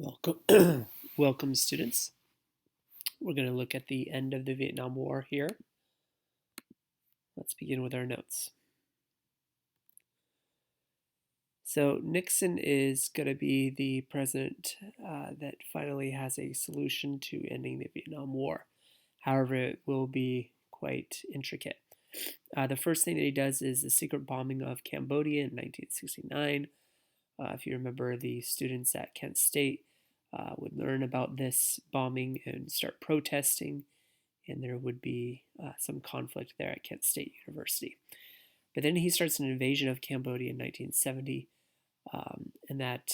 Welcome, welcome students. We're going to look at the end of the Vietnam War here. Let's begin with our notes. So Nixon is going to be the president that finally has a solution to ending the Vietnam War. However, it will be quite intricate. The first thing that he does is the secret bombing of Cambodia in 1969. If you remember, the students at Kent State would learn about this bombing and start protesting, and there would be some conflict there at Kent State University. But then he starts an invasion of Cambodia in 1970, and that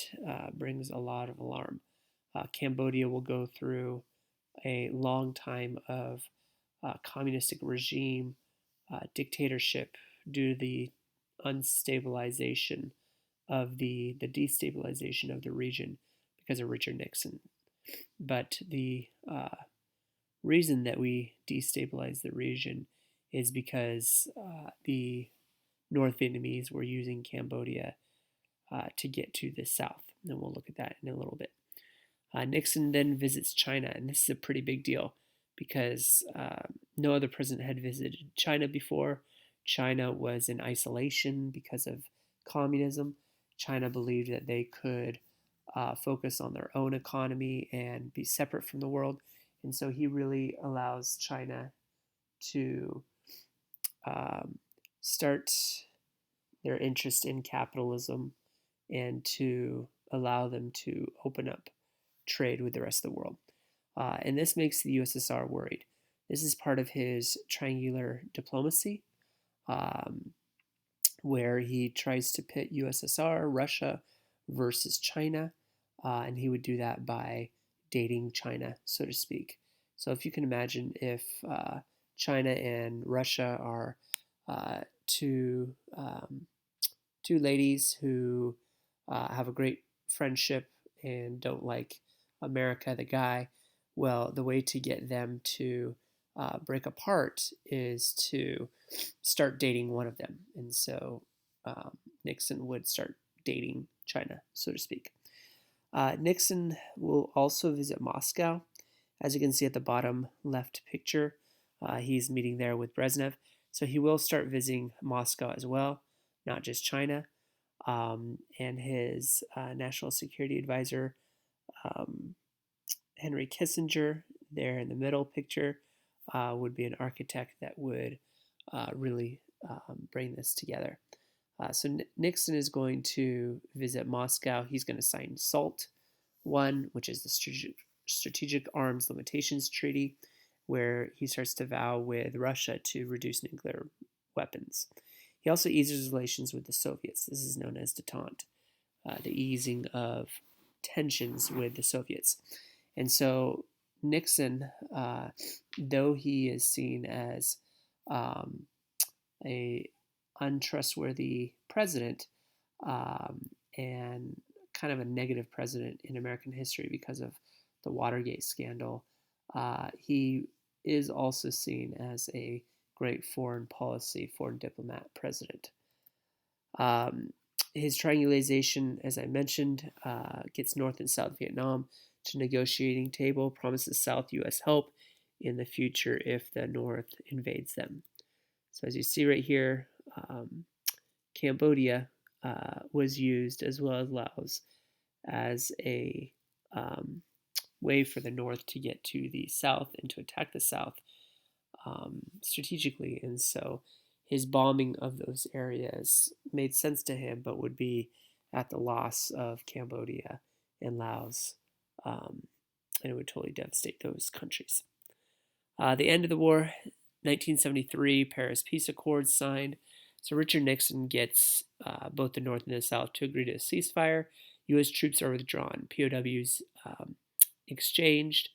brings a lot of alarm. Cambodia will go through a long time of communistic regime, dictatorship due to the unstabilization of the destabilization of the region because of Richard Nixon. But the reason that we destabilized the region is because the North Vietnamese were using Cambodia to get to the south. And we'll look at that in a little bit. Nixon then visits China, and this is a pretty big deal because no other president had visited China before. China was in isolation because of communism. China believed that they could focus on their own economy and be separate from the world. And so he really allows China to start their interest in capitalism and to allow them to open up trade with the rest of the world. And this makes the USSR worried. This is part of his triangular diplomacy, where he tries to pit USSR, Russia versus China, and he would do that by dating China, so to speak. So if you can imagine if China and Russia are two ladies who have a great friendship and don't like America, the guy, well, the way to get them to break apart is to start dating one of them. And so Nixon would start dating China, so to speak. Nixon will also visit Moscow. As you can see at the bottom left picture, he's meeting there with Brezhnev. So he will start visiting Moscow as well, not just China. And his national security advisor, Henry Kissinger, there in the middle picture, would be an architect that would really bring this together. So Nixon is going to visit Moscow. He's going to sign SALT I, which is the Strategic Arms Limitations Treaty, where he starts to vow with Russia to reduce nuclear weapons. He also eases relations with the Soviets. This is known as detente, the easing of tensions with the Soviets. And so Nixon, though he is seen as a untrustworthy president and kind of a negative president in American history because of the Watergate scandal, he is also seen as a great foreign diplomat president. His triangulation, as I mentioned, gets North and South Vietnam to negotiating table, promises South U.S. help in the future if the North invades them. So as you see right here, Cambodia was used as well as Laos as a way for the North to get to the South and to attack the South strategically. And so his bombing of those areas made sense to him, but would be at the loss of Cambodia and Laos, and it would totally devastate those countries. The end of the war, 1973, Paris Peace Accords signed. So Richard Nixon gets both the North and the South to agree to a ceasefire. U.S. troops are withdrawn. POWs exchanged.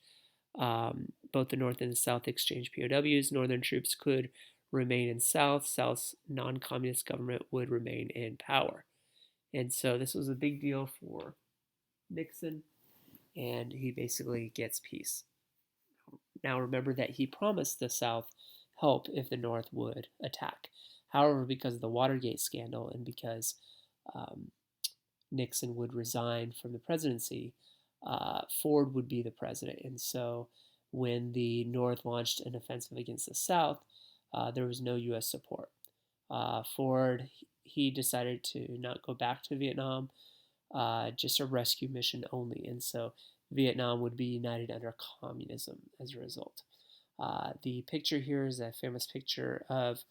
Both the North and the South exchanged POWs. Northern troops could remain in South. South's non-communist government would remain in power. And so this was a big deal for Nixon, and he basically gets peace. Now remember that he promised the South help if the North would attack. However, because of the Watergate scandal and because Nixon would resign from the presidency, Ford would be the president. And so when the North launched an offensive against the South, there was no U.S. support. Ford, he decided to not go back to Vietnam, just a rescue mission only. And so Vietnam would be united under communism as a result. The picture here is a famous picture of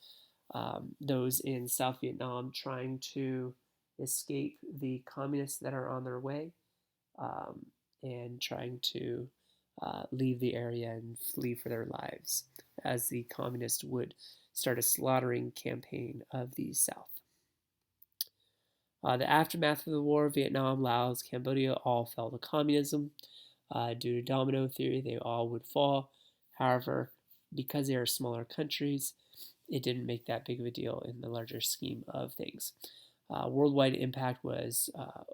those in South Vietnam trying to escape the communists that are on their way, um, and trying to leave the area and flee for their lives as the communists would start a slaughtering campaign of the South. The aftermath of the war, Vietnam, Laos, Cambodia all fell to communism. Due to domino theory, they all would fall. However, because they are smaller countries, it didn't make that big of a deal in the larger scheme of things. Worldwide impact was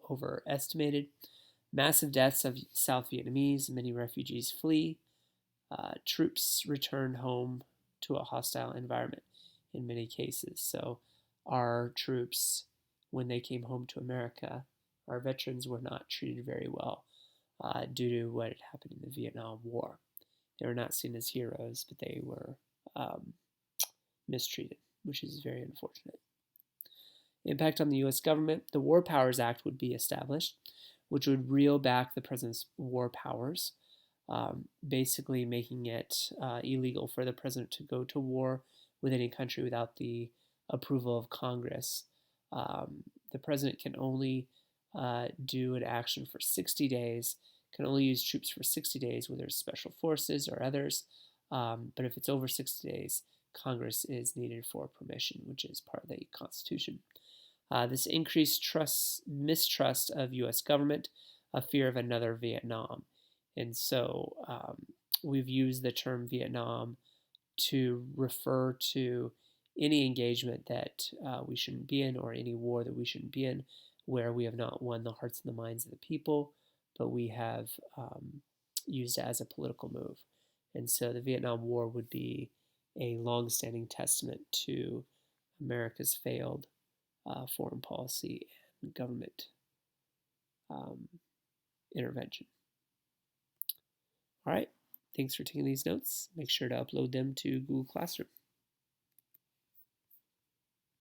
overestimated. Massive deaths of South Vietnamese, many refugees flee. Troops return home to a hostile environment in many cases. So, our troops, when they came home to America, our veterans were not treated very well due to what had happened in the Vietnam War. They were not seen as heroes, but they were um, mistreated, which is very unfortunate. Impact on the U.S. government, the War Powers Act would be established, which would reel back the president's war powers, basically making it illegal for the president to go to war with any country without the approval of Congress. The president can only do an action for 60 days, can only use troops for 60 days, whether it's special forces or others. But if it's over 60 days, Congress is needed for permission, which is part of the Constitution. This increased mistrust of U.S. government, a fear of another Vietnam. And so we've used the term Vietnam to refer to any engagement that we shouldn't be in, or any war that we shouldn't be in, where we have not won the hearts and the minds of the people, but we have used it as a political move. And so the Vietnam War would be a long-standing testament to America's failed foreign policy and government um, intervention. All right, thanks for taking these notes. Make sure to upload them to Google Classroom.